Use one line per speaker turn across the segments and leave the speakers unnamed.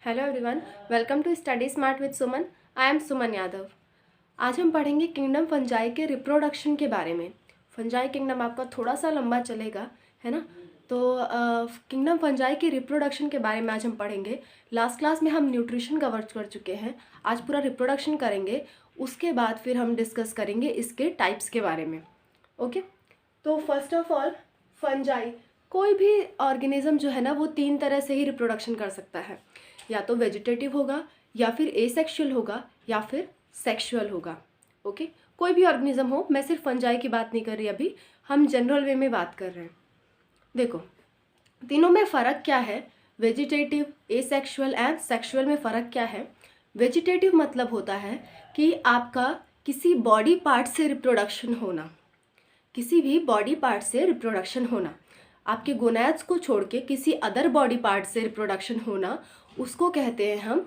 Hello everyone, welcome to study smart with Suman. I am Suman Yadav. आज हम पढ़ेंगे किंगडम फंजाई के रिप्रोडक्शन के बारे में। फंजाई किंगडम आपका थोड़ा सा लंबा चलेगा, है ना। तो किंगडम फंजाई के रिप्रोडक्शन के बारे में आज हम पढ़ेंगे। लास्ट क्लास में हम न्यूट्रिशन कवर कर चुके हैं, आज पूरा रिप्रोडक्शन करेंगे। उसके बाद फिर हम डिस्कस करेंगे इसके टाइप्स के बारे में। ओके, तो फर्स्ट ऑफ ऑल फंजाई, कोई भी ऑर्गेनिज्म जो है ना वो तीन तरह से ही रिप्रोडक्शन कर सकता है। या तो वेजिटेटिव होगा, या फिर एसेक्सुअल होगा, या फिर सेक्सुअल होगा। ओके, कोई भी ऑर्गेनिज्म हो, मैं सिर्फ फंजाई की बात नहीं कर रही, अभी हम जनरल वे में बात कर रहे हैं। देखो, तीनों में फ़र्क क्या है, वेजिटेटिव, एसेक्सुअल एंड सेक्सुअल में फ़र्क क्या है। वेजिटेटिव मतलब होता है कि आपका किसी बॉडी पार्ट से रिप्रोडक्शन होना, किसी भी बॉडी पार्ट से रिप्रोडक्शन होना, आपके गोनैड्स को छोड़ के किसी अदर बॉडी पार्ट से रिप्रोडक्शन होना, उसको कहते हैं हम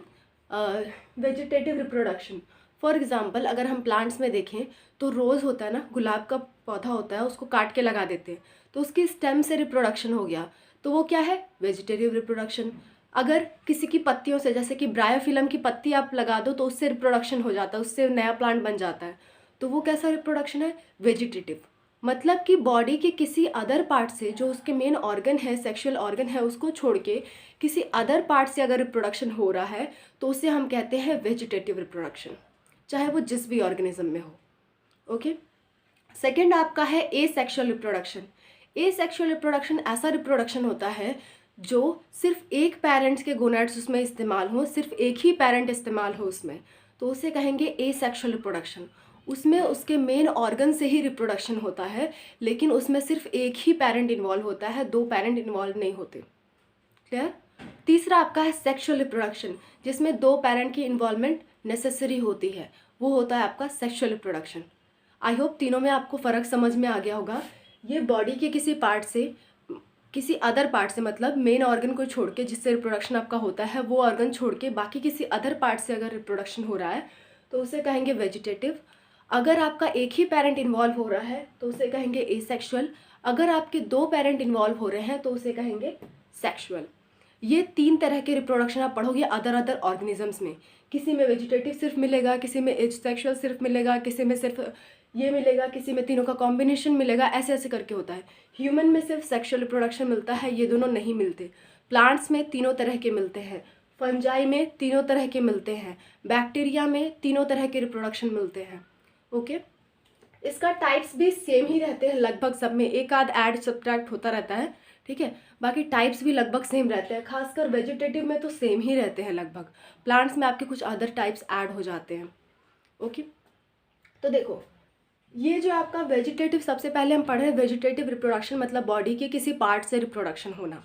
वेजिटेटिव रिप्रोडक्शन। फॉर एग्जांपल, अगर हम प्लांट्स में देखें तो रोज़ होता है ना, गुलाब का पौधा होता है, उसको काट के लगा देते हैं तो उसकी स्टेम से रिप्रोडक्शन हो गया, तो वो क्या है, वेजिटेटिव रिप्रोडक्शन। अगर किसी की पत्तियों से, जैसे कि ब्रायोफिलम की पत्ती आप लगा दो तो उससे रिप्रोडक्शन हो जाता है, उससे नया प्लांट बन जाता है, तो वो कैसा रिप्रोडक्शन है, वेजिटेटिव। मतलब कि बॉडी के किसी अदर पार्ट से, जो उसके मेन ऑर्गन है, सेक्सुअल ऑर्गन है, उसको छोड़ के किसी अदर पार्ट से अगर रिप्रोडक्शन हो रहा है तो उसे हम कहते हैं वेजिटेटिव रिप्रोडक्शन, चाहे वो जिस भी ऑर्गेनिज्म में हो। ओके, सेकेंड आपका है एसेक्सुअल रिप्रोडक्शन। एसेक्सुअल रिप्रोडक्शन ऐसा रिप्रोडक्शन होता है जो सिर्फ एक पेरेंट्स के गोनैड्स उसमें इस्तेमाल हो, सिर्फ एक ही पेरेंट इस्तेमाल हो उसमें, तो उसे कहेंगे एसेक्सुअल रिप्रोडक्शन। उसमें उसके मेन ऑर्गन से ही रिप्रोडक्शन होता है, लेकिन उसमें सिर्फ एक ही पेरेंट इन्वॉल्व होता है, दो पेरेंट इन्वॉल्व नहीं होते। क्लियर। तीसरा आपका है सेक्सुअल रिप्रोडक्शन, जिसमें दो पेरेंट की इन्वॉल्वमेंट नेसेसरी होती है, वो होता है आपका सेक्सुअल रिप्रोडक्शन। आई होप तीनों में आपको फ़र्क समझ में आ गया होगा। ये बॉडी के किसी पार्ट से, किसी अदर पार्ट से, मतलब मेन ऑर्गन को छोड़ के जिससे रिप्रोडक्शन आपका होता है, वो ऑर्गन छोड़ के बाकी किसी अदर पार्ट से अगर रिप्रोडक्शन हो रहा है तो उसे कहेंगे वेजिटेटिव। अगर आपका एक ही पेरेंट इन्वॉल्व हो रहा है तो उसे कहेंगे एसेक्सुअल। अगर आपके दो पेरेंट इन्वॉल्व हो रहे हैं तो उसे कहेंगे सेक्सुअल। ये तीन तरह के रिप्रोडक्शन आप पढ़ोगे अदर अदर ऑर्गेनिजम्स में। किसी में वेजिटेटिव सिर्फ मिलेगा, किसी में एसेक्सुअल सिर्फ मिलेगा, किसी में सिर्फ ये मिलेगा, किसी में तीनों का कॉम्बिनेशन मिलेगा, ऐसे ऐसे करके होता है। ह्यूमन में सिर्फ सेक्सुअल रिप्रोडक्शन मिलता है, ये दोनों नहीं मिलते। प्लांट्स में तीनों तरह के मिलते हैं, फंजाई में तीनों तरह के मिलते हैं, बैक्टीरिया में तीनों तरह के रिप्रोडक्शन मिलते हैं। ओके, इसका टाइप्स भी सेम ही रहते हैं लगभग सब में, एक आध ऐड सब्ट्रैक्ट होता रहता है, ठीक है। बाकी टाइप्स भी लगभग सेम रहते हैं, खासकर वेजिटेटिव में तो सेम ही रहते हैं लगभग। प्लांट्स में आपके कुछ अदर टाइप्स ऐड हो जाते हैं। ओके, तो देखो, ये जो आपका वेजिटेटिव, सबसे पहले हम पढ़े वेजिटेटिव रिप्रोडक्शन मतलब बॉडी के किसी पार्ट से रिप्रोडक्शन होना।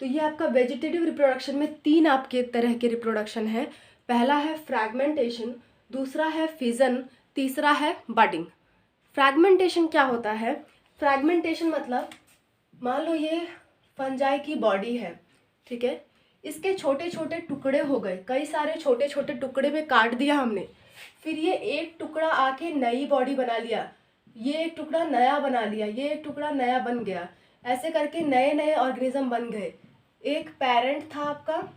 तो ये आपका वेजिटेटिव रिप्रोडक्शन में तीन आपके तरह के रिप्रोडक्शन है। पहला है फ्रैगमेंटेशन, दूसरा है फिजन, तीसरा है बडिंग। फ्रैगमेंटेशन क्या होता है, फ्रैगमेंटेशन मतलब मान लो ये फंजाई की बॉडी है, ठीक है, इसके छोटे छोटे टुकड़े हो गए, कई सारे छोटे छोटे टुकड़े में काट दिया हमने, फिर ये एक टुकड़ा आके नई बॉडी बना लिया, ये एक टुकड़ा नया बना लिया, ये एक टुकड़ा नया बन गया, ऐसे करके नए नए ऑर्गेनिज्म बन गए। एक पेरेंट था आपका,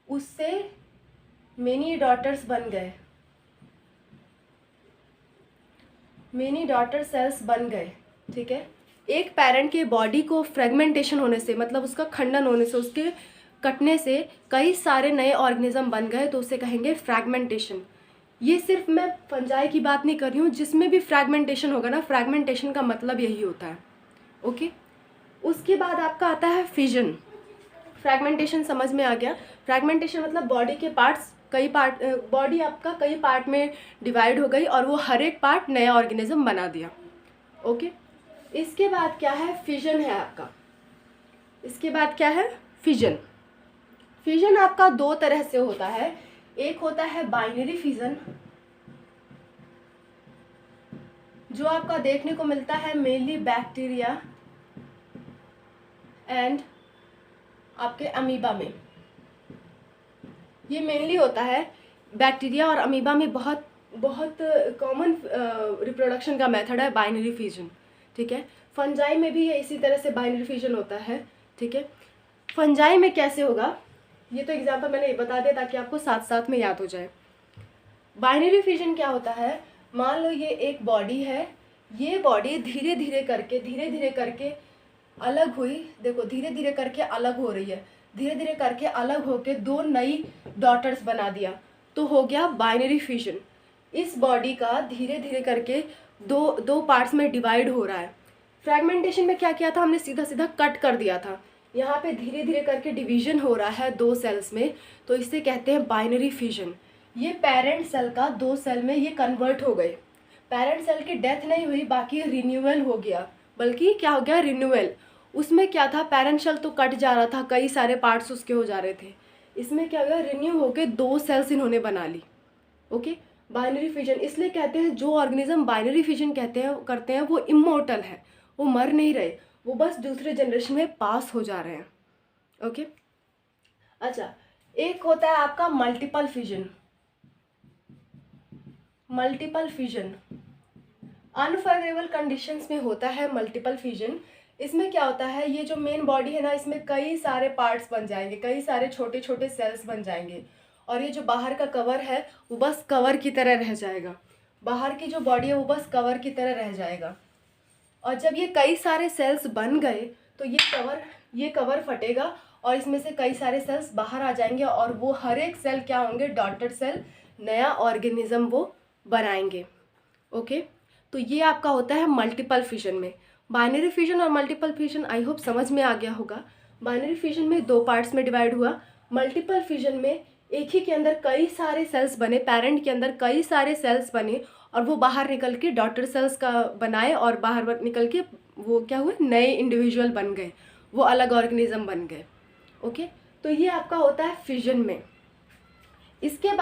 उससे मेनी डॉटर्स बन गए, मेनी डॉटर सेल्स बन गए, ठीक है। एक पेरेंट के बॉडी को फ्रेगमेंटेशन होने से, मतलब उसका खंडन होने से, उसके कटने से कई सारे नए ऑर्गेनिज्म बन गए, तो उसे कहेंगे फ्रैगमेंटेशन। ये सिर्फ मैं फंजाई की बात नहीं कर रही हूँ, जिसमें भी फ्रैगमेंटेशन होगा ना, फ्रैगमेंटेशन का मतलब यही होता है। ओके, उसके बाद आपका आता है फिजन। फ्रैगमेंटेशन समझ में आ गया। फ्रैगमेंटेशन मतलब बॉडी के पार्ट्स, कई पार्ट, बॉडी आपका कई पार्ट में डिवाइड हो गई और वो हर एक पार्ट नया ऑर्गेनिज्म बना दिया। ओके, इसके बाद क्या है, फिजन है आपका। इसके बाद क्या है, फिजन। फिजन आपका दो तरह से होता है, एक होता है बाइनरी फिजन, जो आपका देखने को मिलता है मेनली बैक्टीरिया एंड आपके अमीबा में। ये मेनली होता है बैक्टीरिया और अमीबा में, बहुत बहुत कॉमन रिप्रोडक्शन का मेथड है बाइनरी फिजन, ठीक है। फंजाई में भी ये इसी तरह से बाइनरी फिजन होता है, ठीक है। फंजाई में कैसे होगा, ये तो एग्जाम्पल मैंने बता दिया ताकि आपको साथ साथ में याद हो जाए। बाइनरी फिजन क्या होता है, मान लो ये एक बॉडी है, ये बॉडी धीरे धीरे करके अलग हुई, देखो धीरे धीरे करके अलग हो रही है, धीरे धीरे करके अलग होके दो नई डॉटर्स बना दिया, तो हो गया बाइनरी फिजन। इस बॉडी का धीरे धीरे करके दो पार्ट्स में डिवाइड हो रहा है। फ्रैगमेंटेशन में क्या किया था, हमने सीधा सीधा कट कर दिया था, यहाँ पे धीरे धीरे करके डिवीजन हो रहा है दो सेल्स में, तो इसे कहते हैं बाइनरी फिजन। ये पेरेंट सेल का दो सेल में ये कन्वर्ट हो गए, पेरेंट सेल की डेथ नहीं हुई, बाकी रिन्यूअल हो गया, बल्कि क्या हो गया, रिन्यूअल। उसमें क्या था, पेरेंट सेल तो कट जा रहा था, कई सारे पार्ट्स उसके हो जा रहे थे, इसमें क्या हो गया, रिन्यू होके दो सेल्स इन्होंने बना ली। ओके, बाइनरी फिजन इसलिए कहते हैं, जो ऑर्गेनिज्म बाइनरी फिजन करते हैं वो इमोर्टल है, वो मर नहीं रहे, वो बस दूसरे जनरेशन में पास हो जा रहे हैं। ओके, अच्छा, एक होता है आपका multiple fission. Multiple fission unfavourable conditions में होता है मल्टीपल फिजन। इसमें क्या होता है, ये जो मेन बॉडी है ना, इसमें कई सारे पार्ट्स बन जाएंगे, कई सारे छोटे छोटे सेल्स बन जाएंगे, और ये जो बाहर का कवर है वो बस कवर की तरह रह जाएगा, बाहर की जो बॉडी है वो बस कवर की तरह रह जाएगा। और जब ये कई सारे सेल्स बन गए तो ये कवर फटेगा और इसमें से कई सारे सेल्स बाहर आ जाएंगे, और वो हर एक सेल क्या होंगे, डॉटर सेल, नया ऑर्गेनिज्म वो बनाएंगे। ओके, तो ये आपका होता है मल्टीपल फिजन में। बाइनरी फिजन और मल्टीपल फिजन आई होप समझ में आ गया होगा। बाइनरी फिजन में दो पार्ट्स में डिवाइड हुआ, मल्टीपल फिजन में एक ही के अंदर कई सारे सेल्स बने, पेरेंट के अंदर कई सारे सेल्स बने, और वो बाहर निकल के डॉटर सेल्स का बनाए, और बाहर निकल के वो क्या हुए, नए इंडिविजुअल बन गए, वो अलग ऑर्गेनिज्म बन गए। ओके, तो ये आपका होता है फिजन में। इसके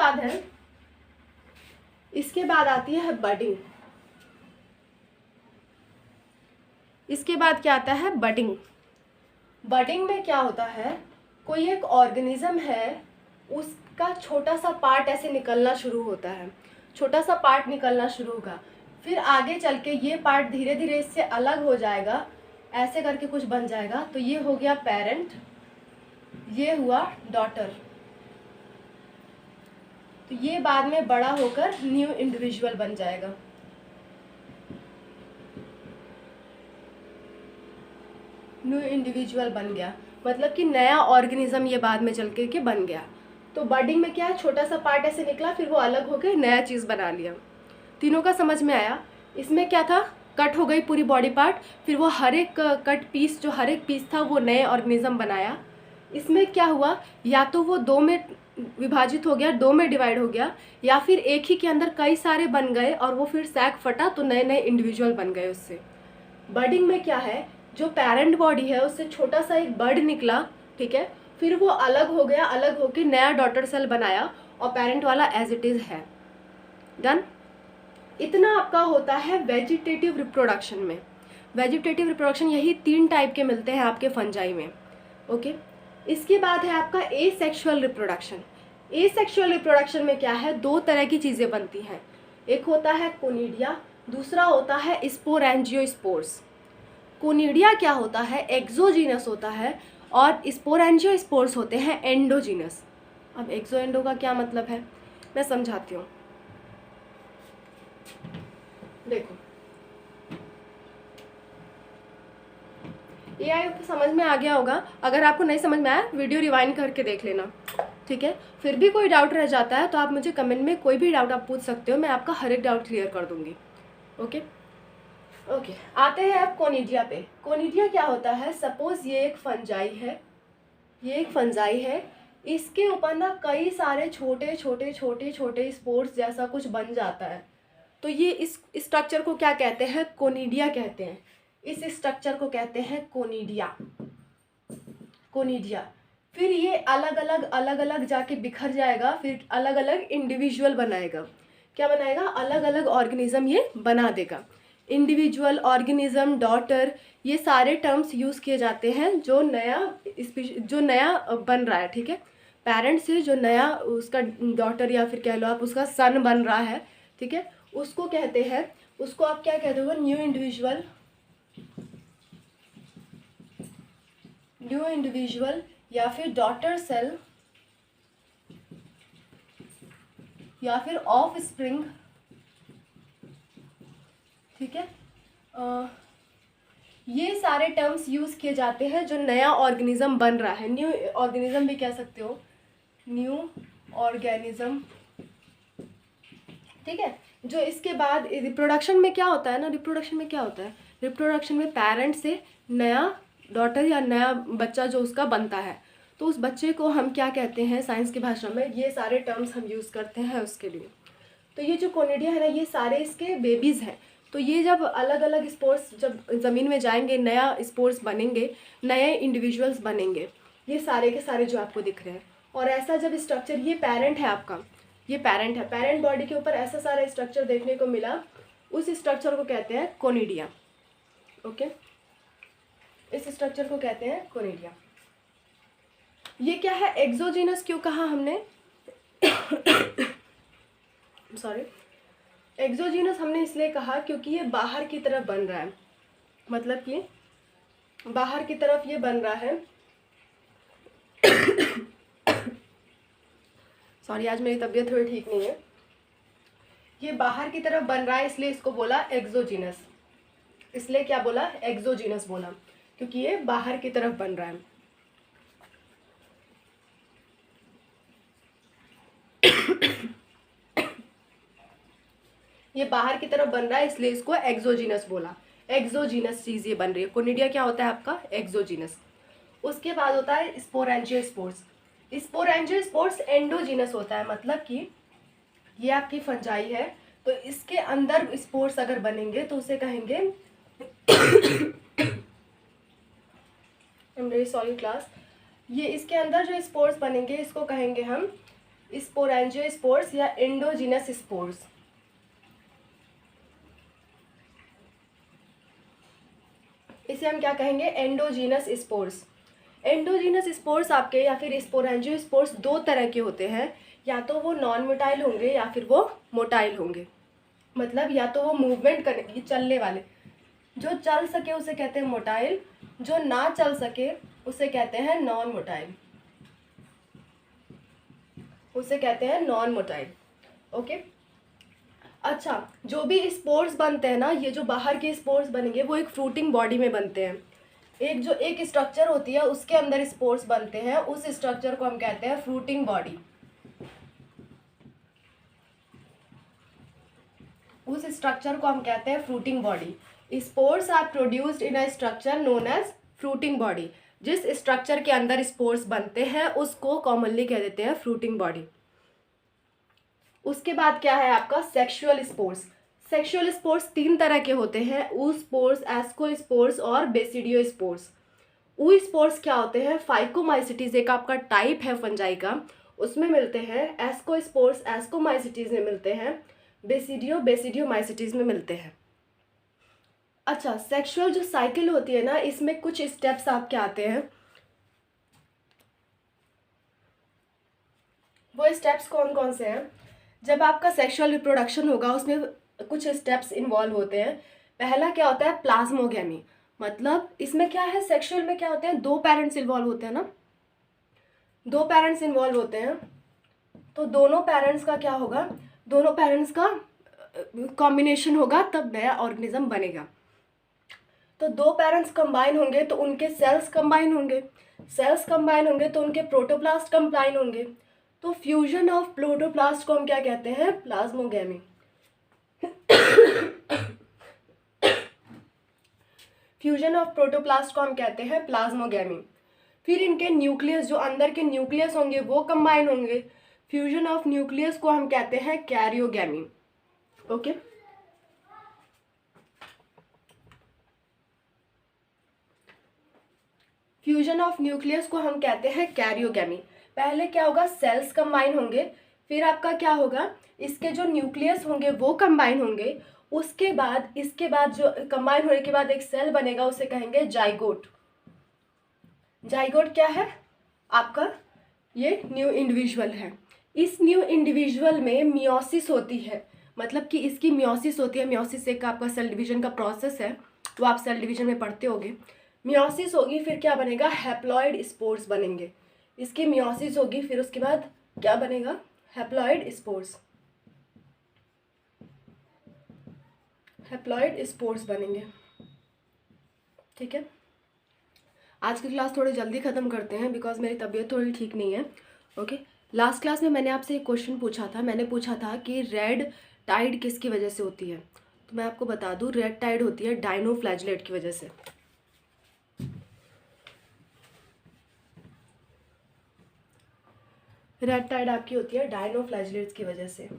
बाद आती है बडिंग। इसके बाद क्या आता है, बडिंग। बडिंग में क्या होता है, कोई एक ऑर्गेनिज्म है, उसका छोटा सा पार्ट ऐसे निकलना शुरू होता है, छोटा सा पार्ट निकलना शुरू होगा, फिर आगे चल के ये पार्ट धीरे धीरे इससे अलग हो जाएगा, ऐसे करके कुछ बन जाएगा, तो ये हो गया पेरेंट, ये हुआ डॉटर, तो ये बाद में बड़ा होकर न्यू इंडिविजुअल बन जाएगा। न्यू इंडिविजुअल बन गया, मतलब कि नया ऑर्गेनिज्म ये बाद में चल के बन गया। तो बडिंग में क्या है, छोटा सा पार्ट ऐसे निकला, फिर वो अलग होकर नया चीज़ बना लिया। तीनों का समझ में आया। इसमें क्या था, कट हो गई पूरी बॉडी पार्ट, फिर वो हर एक कट पीस, जो हर एक पीस था वो नए ऑर्गेनिज्म बनाया। इसमें क्या हुआ, या तो वो दो में विभाजित हो गया, दो में डिवाइड हो गया, या फिर एक ही के अंदर कई सारे बन गए और वो फिर सैक फटा तो नए नए इंडिविजुअल बन गए उससे। बडिंग में क्या है, जो पेरेंट बॉडी है उससे छोटा सा एक बर्ड निकला, ठीक है, फिर वो अलग हो गया, अलग होकर नया डॉटर सेल बनाया, और पेरेंट वाला एज इट इज है। डन। इतना आपका होता है वेजिटेटिव रिप्रोडक्शन में। वेजिटेटिव रिप्रोडक्शन यही 3 टाइप के मिलते हैं आपके फंजाई में। ओके, इसके बाद है आपका एसेक्सुअल रिप्रोडक्शन। एसेक्सुअल रिप्रोडक्शन में क्या है, 2 तरह की चीज़ें बनती हैं, एक होता है कोनिडिया, दूसरा होता है स्पोरेंजियोस्पोर्स। कोनिडिया क्या होता है, एक्सोजीनस होता है, और स्पोरेंजियोस्पोर्स होते हैं एंडोजीनस। अब एक्सो एंडो का क्या मतलब है, मैं समझाती हूँ। देखो, ये आपको समझ में आ गया होगा। अगर आपको नहीं समझ में आया, वीडियो रिवाइंड करके देख लेना, ठीक है। फिर भी कोई डाउट रह जाता है तो आप मुझे कमेंट में कोई भी डाउट आप पूछ सकते हो, मैं आपका हर एक डाउट क्लियर कर दूंगी। ओके, आते हैं अब कोनिडिया पे। कोनिडिया क्या होता है, सपोज ये एक फंजाई है, ये एक फंजाई है, इसके ऊपर ना कई सारे छोटे छोटे छोटे छोटे स्पोर्स जैसा कुछ बन जाता है, तो ये इस स्ट्रक्चर को क्या कहते हैं, कोनिडिया कहते हैं। इस स्ट्रक्चर को कहते हैं कोनिडिया। कोनिडिया फिर ये अलग अलग जाके बिखर जाएगा, फिर अलग अलग इंडिविजुअल बनाएगा। क्या बनाएगा, अलग अलग ऑर्गेनिज्म ये बना देगा। इंडिविजुअल, ऑर्गेनिज्म, डॉटर, ये सारे टर्म्स यूज़ किए जाते हैं जो नया बन रहा है, ठीक है। पेरेंट से जो नया उसका डॉटर या फिर कह लो आप उसका सन बन रहा है, ठीक है, उसको कहते हैं, उसको आप क्या कहते हो, न्यू इंडिविजुअल या फिर डॉटर सेल या फिर ऑफ स्प्रिंग, ठीक है। ये सारे टर्म्स यूज़ किए जाते हैं जो नया ऑर्गेनिज्म बन रहा है, न्यू ऑर्गेनिज्म भी कह सकते हो, न्यू ऑर्गेनिज्म, ठीक है। जो इसके बाद रिप्रोडक्शन में क्या होता है ना, रिप्रोडक्शन में क्या होता है, रिप्रोडक्शन में पेरेंट से नया डॉटर या नया बच्चा जो उसका बनता है, तो उस बच्चे को हम क्या कहते हैं साइंस की भाषा में, ये सारे टर्म्स हम यूज़ करते हैं उसके लिए। तो ये जो कोनिडिया है ना, ये सारे इसके बेबीज़ हैं। तो ये जब अलग अलग स्पोर्स जब ज़मीन में जाएंगे, नया स्पोर्स बनेंगे, नए इंडिविजुअल्स बनेंगे, ये सारे के सारे जो आपको दिख रहे हैं। और ऐसा जब स्ट्रक्चर, ये पेरेंट है आपका, ये पेरेंट है, पेरेंट बॉडी के ऊपर ऐसा सारा स्ट्रक्चर देखने को मिला, उस स्ट्रक्चर को कहते हैं कोनिडिया। ओके, इस स्ट्रक्चर को कहते हैं कोनिडिया। ये क्या है, एक्सोजीनस क्यों कहा हमने सॉरी, एक्सोजीनस हमने इसलिए कहा क्योंकि ये बाहर की तरफ बन रहा है, मतलब कि बाहर की तरफ ये बन रहा है सॉरी, आज मेरी तबीयत थोड़ी ठीक नहीं है। ये बाहर की तरफ बन रहा है इसलिए इसको बोला एक्सोजीनस। इसलिए क्या बोला, एक्सोजीनस बोला, क्योंकि ये बाहर की तरफ बन रहा है। ये बाहर की तरफ बन रहा है इसलिए इसको एक्सोजीनस बोला। एक्सोजीनस चीज ये बन रही है। कोनिडिया क्या होता है आपका, एक्सोजीनस। उसके बाद होता है स्पोरेंजियोस्पोर्स। स्पोरेंजियोस्पोर्स एंडोजीनस होता है, मतलब कि ये आपकी फंजाई है, तो इसके अंदर स्पोर्स अगर बनेंगे तो उसे कहेंगे I am very sorry class, ये इसके अंदर जो स्पोर्स बनेंगे इसको कहेंगे हम स्पोरेंजियोस्पोर्स या एंडोजीनस स्पोर्स। इसे हम क्या कहेंगे, एंडोजीनस स्पोर्स। एंडोजीनस स्पोर्स आपके या फिर स्पोरेंजियोस्पोर्स दो तरह के होते हैं, या तो वो नॉन मोटाइल होंगे या फिर वो मोटाइल होंगे। मतलब या तो वो मूवमेंट करेंगे, चलने वाले, जो चल सके उसे कहते हैं मोटाइल, जो ना चल सके उसे कहते हैं नॉन मोटाइल, उसे कहते हैं नॉन मोटाइल। ओके, अच्छा, जो भी स्पोर्स बनते हैं ना, ये जो बाहर के स्पोर्स बनेंगे वो एक फ्रूटिंग बॉडी में बनते हैं। एक स्ट्रक्चर होती है उसके अंदर स्पोर्स बनते हैं, उस स्ट्रक्चर को हम कहते हैं फ्रूटिंग बॉडी। उस स्ट्रक्चर को हम कहते हैं fruiting body. Spores are produced in a structure known as fruiting body. जिस स्ट्रक्चर के अंदर स्पोर्स बनते हैं उसको कॉमनली कह देते हैं फ्रूटिंग बॉडी। उसके बाद क्या है आपका, सेक्सुअल स्पोर्स। सेक्सुअल स्पोर्स तीन तरह के होते हैं, ऊ स्पोर्स, एस्को स्पोर्स और बेसिडियो स्पोर्स। ऊ स्पोर्स क्या होते हैं, फाइकोमाइसिटीज एक आपका टाइप है फंजाई का, उसमें मिलते हैं। एस्को स्पोर्स एस्कोमाइसिटीज में मिलते हैं। बेसिडियोमाइसिटीज में मिलते हैं। अच्छा, सेक्सुअल जो साइकिल होती है ना, इसमें कुछ स्टेप्स आपके आते हैं। वो स्टेप्स कौन कौन से हैं, जब आपका सेक्सुअल रिप्रोडक्शन होगा उसमें कुछ स्टेप्स इन्वॉल्व होते हैं। पहला क्या होता है, प्लाज्मोगैमी। मतलब इसमें क्या है, सेक्सुअल में क्या होते हैं, दो पेरेंट्स इन्वॉल्व होते हैं ना, दो पेरेंट्स इन्वॉल्व होते हैं। तो दोनों पेरेंट्स का क्या होगा, दोनों पेरेंट्स का कॉम्बिनेशन होगा तब नया ऑर्गेनिज्म बनेगा। तो दो पेरेंट्स कंबाइन होंगे तो उनके सेल्स कंबाइन होंगे, सेल्स कंबाइन होंगे तो उनके प्रोटोप्लास्ट कंबाइन होंगे। तो फ्यूजन ऑफ प्रोटोप्लास्ट को हम क्या कहते हैं, प्लाज्मोगैमी। फ्यूजन ऑफ प्रोटोप्लास्ट को हम कहते हैं प्लाज्मोगैमी। फिर इनके न्यूक्लियस, जो अंदर के न्यूक्लियस होंगे वो कंबाइन होंगे। फ्यूजन ऑफ न्यूक्लियस को हम कहते हैं karyogamy. Okay, fusion of nucleus को हम कहते हैं कैरियोगैमी। पहले क्या होगा, सेल्स कंबाइन होंगे, फिर आपका क्या होगा, इसके जो न्यूक्लियस होंगे वो कंबाइन होंगे। उसके बाद इसके बाद जो कंबाइन होने के बाद एक सेल बनेगा उसे कहेंगे जाइगोट। जाइगोट क्या है आपका, ये न्यू इंडिविजुअल है। इस न्यू इंडिविजुअल में मियोसिस होती है, मतलब कि इसकी मियोसिस होती है। मियोसिस एक आपका सेल डिवीजन का प्रोसेस है, वो आप सेल डिवीजन में पढ़ते होगे। मियोसिस होगी, फिर क्या बनेगा, हैप्लॉइड स्पोर्स बनेंगे। इसकी मियोसिस होगी, फिर उसके बाद क्या बनेगा, हैप्लॉइड स्पोर्स। हैप्लॉइड स्पोर्स बनेंगे। ठीक है, आज की क्लास थोड़ी जल्दी ख़त्म करते हैं बिकॉज मेरी तबीयत थोड़ी ठीक नहीं है। ओके, लास्ट क्लास में मैंने आपसे एक क्वेश्चन पूछा था। मैंने पूछा था कि रेड टाइड किसकी वजह से होती है। तो मैं आपको बता दूं, रेड टाइड होती है डायनोफ्लैजलेट की वजह से। रेड टाइड आपकी होती है डायनोफ्लैजलेट्स की वजह से।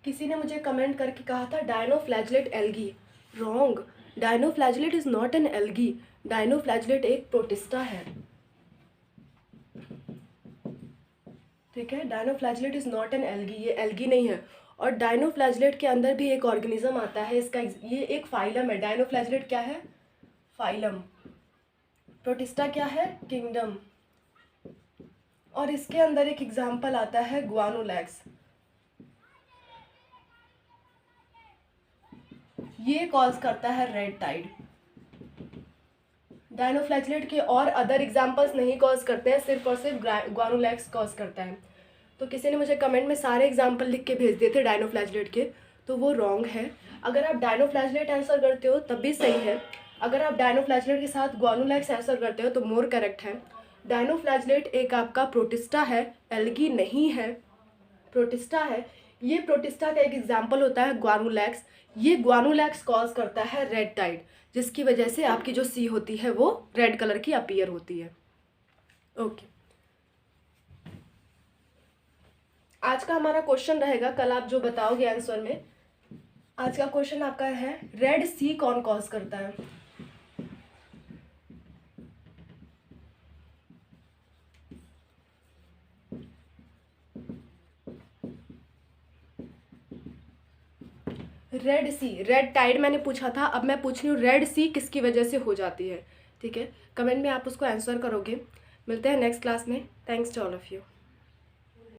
किसी ने मुझे कमेंट करके कहा था dinoflagellate algae. Wrong, dinoflagellate is not an algae. Dinoflagellate एक प्रोटिस्टा है। ठीक है, dinoflagellate is not an algae, ये एल्गी नहीं है। और डायनोफ्लैजलेट के अंदर भी एक ऑर्गेनिज्म आता है, इसका ये एक फाइलम है। डायनोफ्लैजलेट क्या है? फाइलम। प्रोटिस्टा क्या है? किंगडम। और इसके अंदर एक एग्जाम्पल आता है ग्वानोलैक्स। ये कॉज करता है रेड टाइड। डायनोफ्लैजलेट के और अदर एग्जाम्पल्स नहीं कॉज करते हैं, सिर्फ और सिर्फ ग्वानोलैक्स कॉज करता है। तो किसी ने मुझे कमेंट में सारे एग्जाम्पल लिख के भेज दिए थे डायनोफ्लैजलेट के, तो वो रॉन्ग है। अगर आप डायनोफ्लैजलेट आंसर करते हो तब भी सही है। अगर आप डायनोफ्लैजलेट के साथ ग्वानोलैक्स आंसर करते हो तो मोर करेक्ट है। डायनोफ्लैजलेट एक आपका प्रोटिस्टा है, एल्गी नहीं है, प्रोटिस्टा है। ये प्रोटिस्टा का एक एग्जाम्पल होता है ग्वानोलैक्स। ये ग्वानोलैक्स कॉज करता है रेड टाइड, जिसकी वजह से आपकी जो सी होती है वो रेड कलर की अपीयर होती है। ओके, आज का हमारा क्वेश्चन रहेगा, कल आप जो बताओगे आंसर में। आज का क्वेश्चन आपका है रेड सी कौन कॉज करता है? रेड सी, रेड टाइड मैंने पूछा था, अब मैं पूछ रही हूँ रेड सी किसकी वजह से हो जाती है। ठीक है, कमेंट में आप उसको आंसर करोगे। मिलते हैं नेक्स्ट क्लास में। Thanks to all of you.